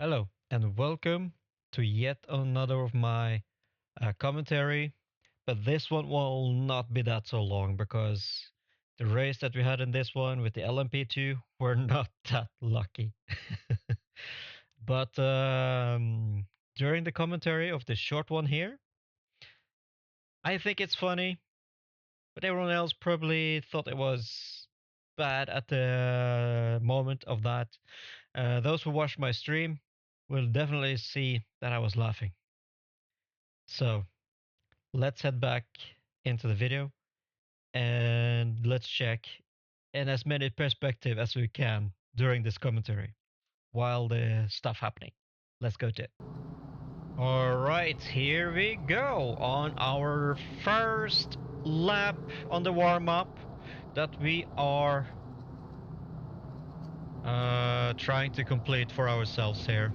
Hello and welcome to yet another of my commentary, but this one will not be that so long because the race that we had in this one with the LMP2 were not that lucky. But during the commentary of the short one here, I think it's funny, but everyone else probably thought it was bad at the moment of that. Those who watched my stream will definitely see that I was laughing. So let's head back into the video and let's check in as many perspective as we can during this commentary while the stuff happening. Let's go to it. All right, here we go on our first lap on the warm up that we are trying to complete for ourselves here.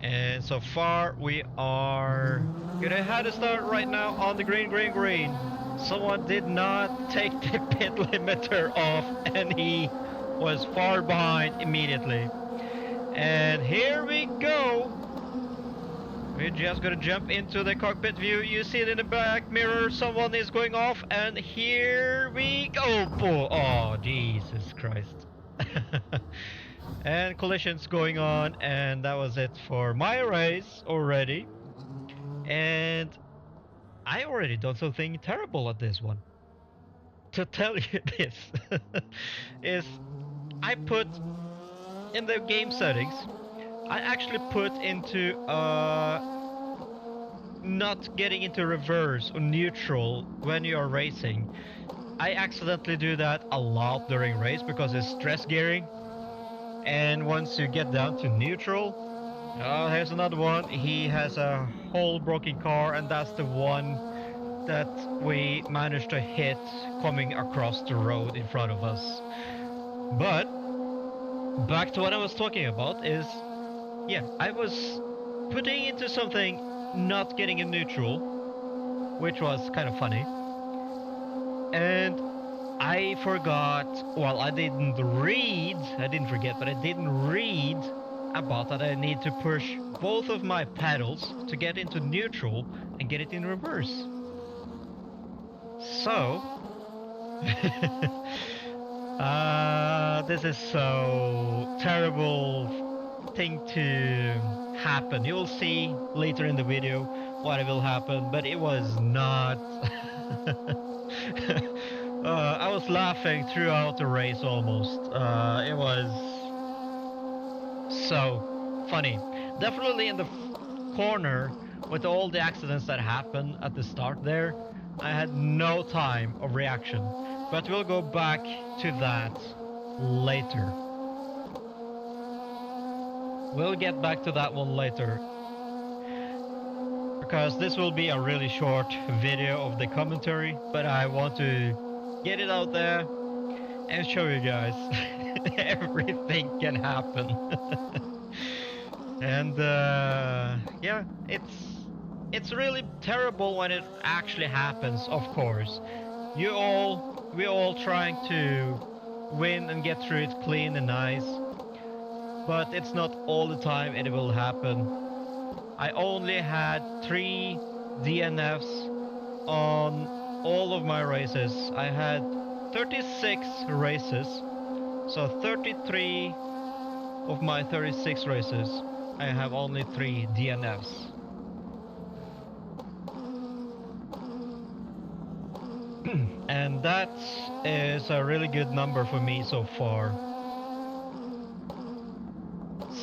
And so far we are gonna head a start right now on the green. Someone did not take the pit limiter off and he was far behind immediately. And here we go. We're just gonna jump into the cockpit view. You see it in the back mirror, someone is going off, and here we go. Oh, Jesus Christ. And collisions going on, and that was it for my race already. And I already done something terrible at this one. To tell you this is I put in the game settings, I actually put into not getting into reverse or neutral when you are racing. I accidentally do that a lot during race because it's stress gearing. And once you get down to neutral, oh, here's another one. He has a whole broken car, and that's the one that we managed to hit coming across the road in front of us. But back to what I was talking about is, yeah, I was putting into something not getting in neutral, which was kind of funny. And I forgot, well, I didn't forget, but I didn't read about that I need to push both of my pedals to get into neutral and get it in reverse. So, this is so terrible thing to happen. You'll see later in the video what will happen, but it was not. I was laughing throughout the race almost. It was so funny. Definitely in the corner with all the accidents that happened at the start there, I had no time of reaction. But we'll go back to that later. We'll get back to that one later. Because this will be a really short video of the commentary, but I want to get it out there and show you guys everything can happen. And yeah, it's really terrible when it actually happens, of course. We're all trying to win and get through it clean and nice, but it's not all the time it will happen. I only had 3 DNFs on all of my races. I had 36 races, so 33 of my 36 races, I have only 3 DNFs. And that is a really good number for me so far.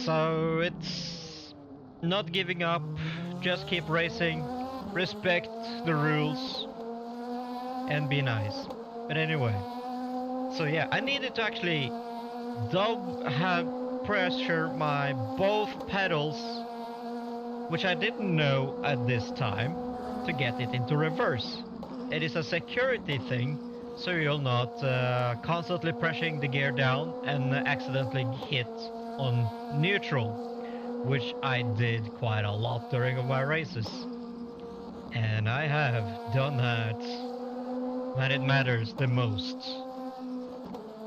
So it's not giving up, just keep racing, respect the rules, and be nice. But anyway, so yeah, I needed to actually have pressure my both pedals, which I didn't know at this time, to get it into reverse. It is a security thing, so you'll not constantly pressing the gear down and accidentally hit on neutral, which I did quite a lot during my races. And I have done that when it matters the most.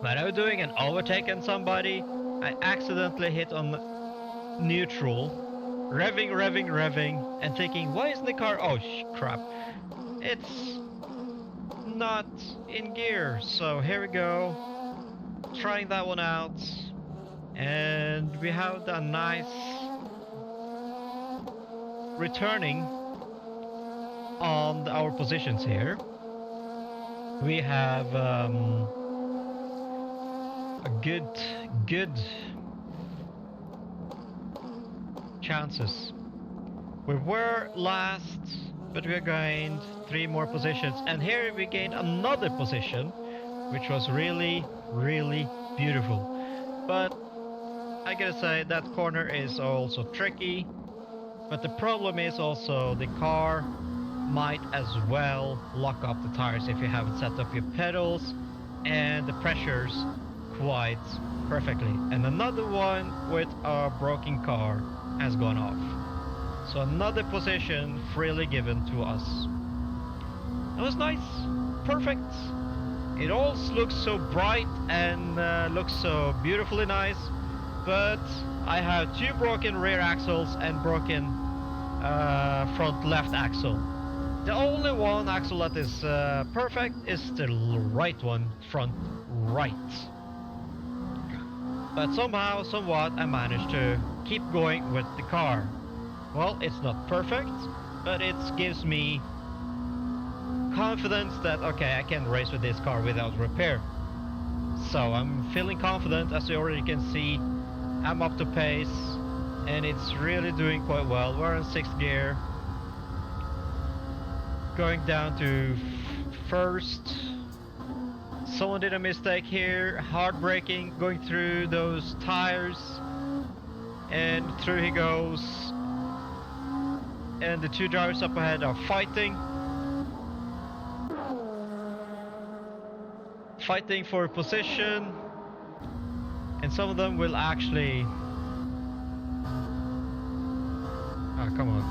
When I was doing an overtake on somebody, I accidentally hit on neutral, revving, revving, revving, and thinking, why isn't the car? Oh, crap. It's not in gear. So here we go. Trying that one out. And we have a nice returning on our positions here. We have a good chances. We were last, but we gained 3 more positions, and here we gained another position, which was really, really beautiful. But I gotta say that corner is also tricky, but the problem is also the car might as well lock up the tires if you haven't set up your pedals and the pressures quite perfectly. And another one with a broken car has gone off. So another position freely given to us. It was nice, perfect. It all looks so bright and looks so beautifully nice, but I have 2 broken rear axles and broken front left axle. The only one axle that is perfect is the right one, front right. But somehow, somewhat, I managed to keep going with the car. Well, it's not perfect, but it gives me confidence that, okay, I can race with this car without repair. So I'm feeling confident, as you already can see. I'm up to pace, and it's really doing quite well. We're in 6th gear. Going down to first. Someone did a mistake here, hard braking, going through those tires, and through he goes. And the 2 drivers up ahead are fighting for a position, and some of them will actually... Oh, come on.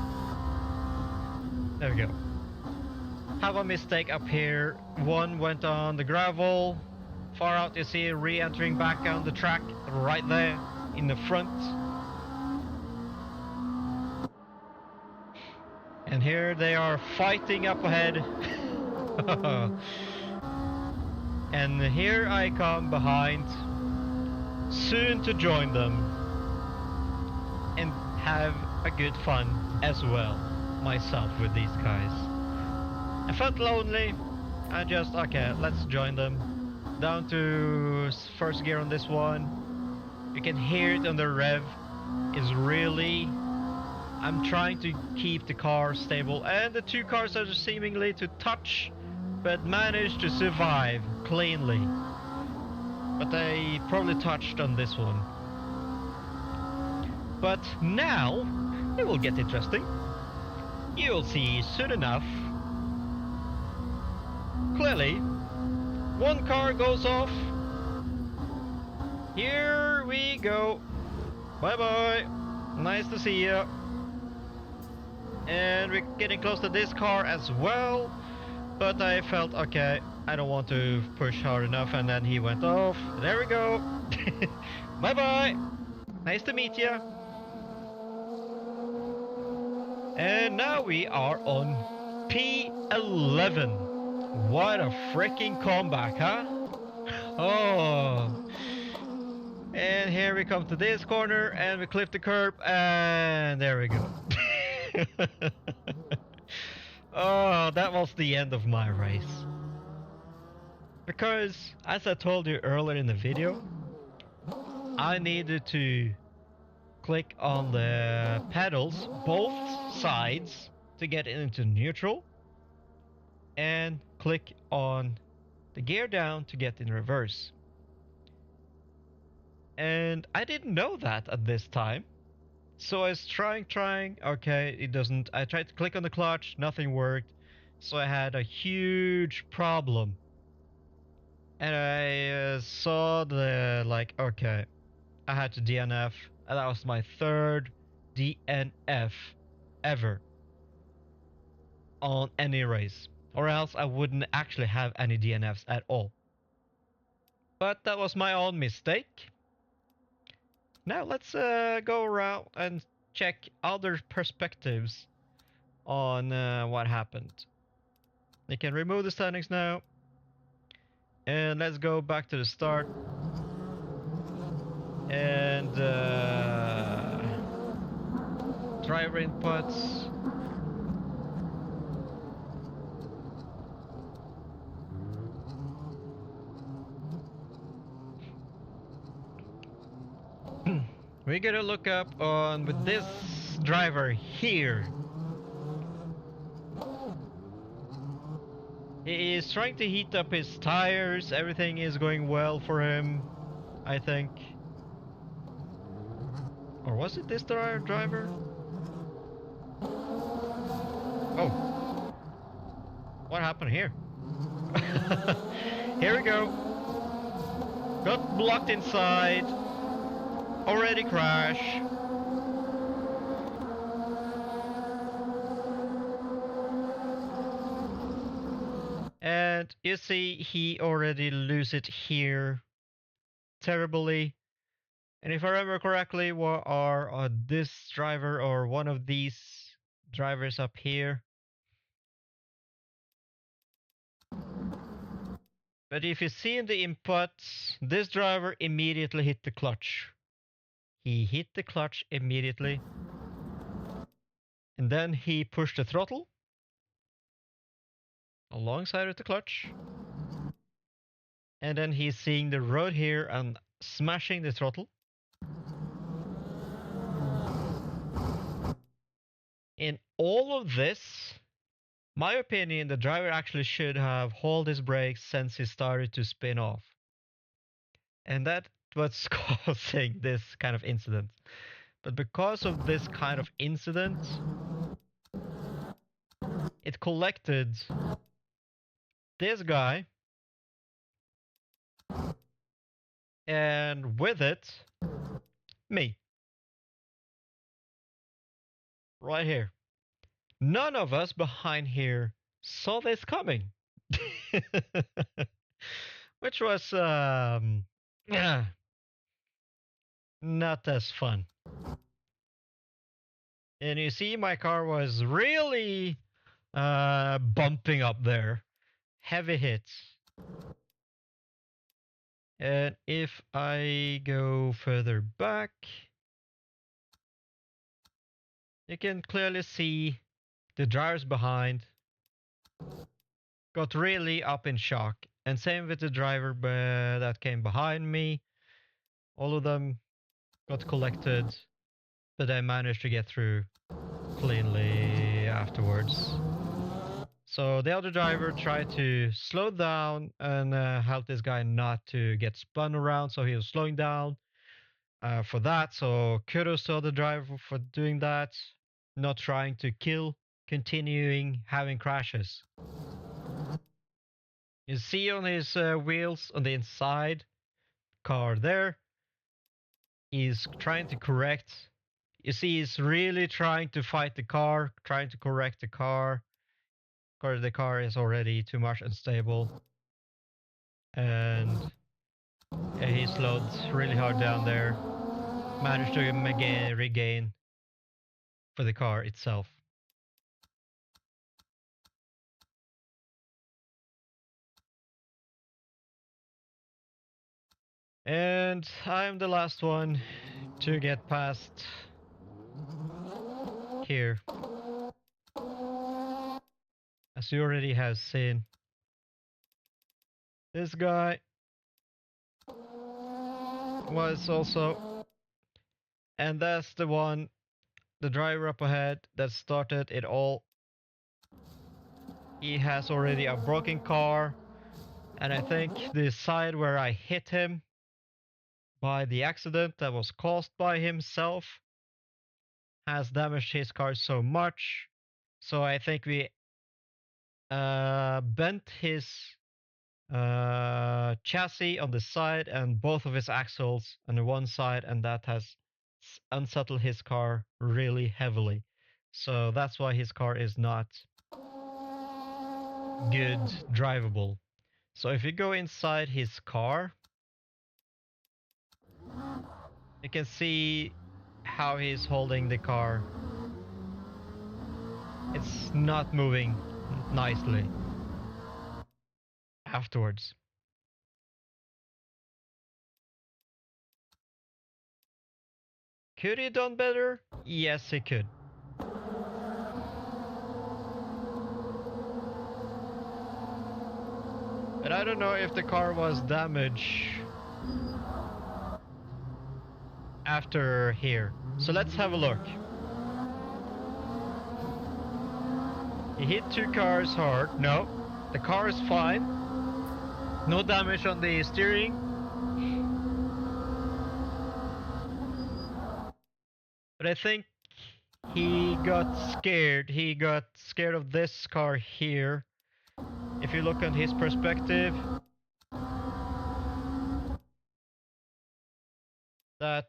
There we go. Have a mistake up here. One went on the gravel. Far out you see re-entering back on the track right there in the front. And here they are fighting up ahead. And here I come behind, soon to join them and have a good fun as well myself with these guys. I felt lonely. I just, okay, let's join them. Down to 1st gear on this one. You can hear it on the rev. Is really... I'm trying to keep the car stable, and the 2 cars are seemingly to touch, but managed to survive cleanly. But they probably touched on this one. But now it will get interesting. You'll see soon enough. Clearly, 1 car goes off. Here we go. Bye bye. Nice to see you. And we're getting close to this car as well. But I felt, okay, I don't want to push hard enough, and then he went off. There we go. Bye bye. Nice to meet you. And now we are on P11. What a freaking comeback, huh? Oh. And here we come to this corner, and we clip the curb, and there we go. Oh, that was the end of my race. Because, as I told you earlier in the video, I needed to click on the pedals, both sides, to get into neutral, and click on the gear down to get in reverse. And I didn't know that at this time. So I was trying, okay, it doesn't. I tried to click on the clutch, nothing worked. So I had a huge problem. And I saw the, like, okay, I had to DNF. And that was my 3rd DNF ever on any race. Or else I wouldn't actually have any DNFs at all. But that was my own mistake. Now let's go around and check other perspectives on what happened. You can remove the standings now. And let's go back to the start. And driver inputs. We're gonna look up on with this driver here. He is trying to heat up his tires. Everything is going well for him, I think. Or was it this driver? Oh. What happened here? Here we go. Got blocked inside. Already crash. And you see he already lose it here terribly. And if I remember correctly, what are this driver or one of these drivers up here? But if you see in the inputs, this driver immediately hit the clutch. He hit the clutch immediately. And then he pushed the throttle alongside with the clutch. And then he's seeing the road here and smashing the throttle. In all of this, my opinion, the driver actually should have hauled his brakes since he started to spin off. And that's what's causing this kind of incident. But because of this kind of incident, it collected this guy, and with it, me. Right here. None of us behind here saw this coming. Which was not as fun. And you see my car was really bumping up there. Heavy hits. And if I go further back, you can clearly see the drivers behind got really up in shock. And same with the driver that came behind me. All of them got collected, but I managed to get through cleanly afterwards. So the other driver tried to slow down and help this guy not to get spun around, so he was slowing down for that. So kudos to the driver for doing that, not trying to kill, continuing having crashes. You see on his wheels on the inside car there, he's trying to correct. You see he's really trying to fight the car, trying to correct the car. Because the car is already too much unstable. And he slowed really hard down there. Managed to regain for the car itself. And I'm the last one to get past here. As you already have seen, this guy was also, and that's the one, the driver up ahead that started it all. He has already a broken car, and I think the side where I hit him by the accident that was caused by himself has damaged his car so much. So I think we bent his chassis on the side and both of his axles on the one side, and that has unsettled his car really heavily. So that's why his car is not good drivable. So if you go inside his car, You can see how he's holding the car. It's not moving nicely afterwards. Could he done better? Yes, he could. But I don't know if the car was damaged after here. So let's have a look. He hit two cars hard. No, the car is fine. No damage on the steering. But I think he got scared. He got scared of this car here. If you look on his perspective, that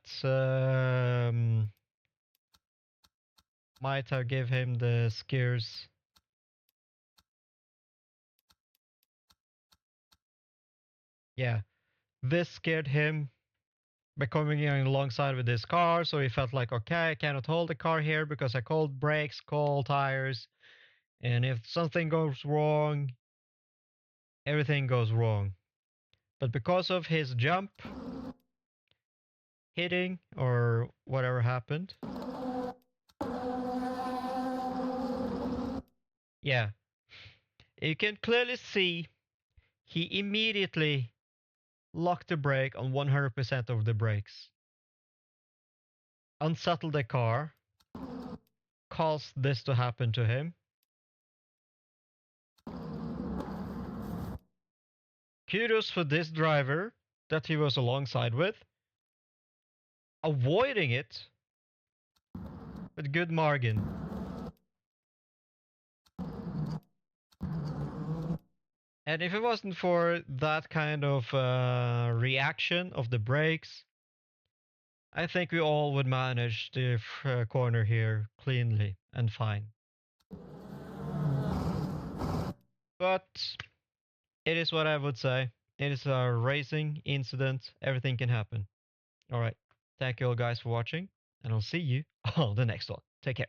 might have give him the scares. Yeah, this scared him by coming in alongside with this car, so he felt like, okay, I cannot hold the car here because I called brakes, called tires, and if something goes wrong, everything goes wrong. But because of his jump, hitting, or whatever happened, yeah, you can clearly see he immediately locked the brake on 100% of the brakes, unsettled the car, caused this to happen to him. Kudos for this driver that he was alongside with, avoiding it with good margin. And if it wasn't for that kind of reaction of the brakes, I think we all would manage the corner here cleanly and fine. But it is what I would say. It is a racing incident. Everything can happen. All right. Thank you all guys for watching, and I'll see you on the next one. Take care.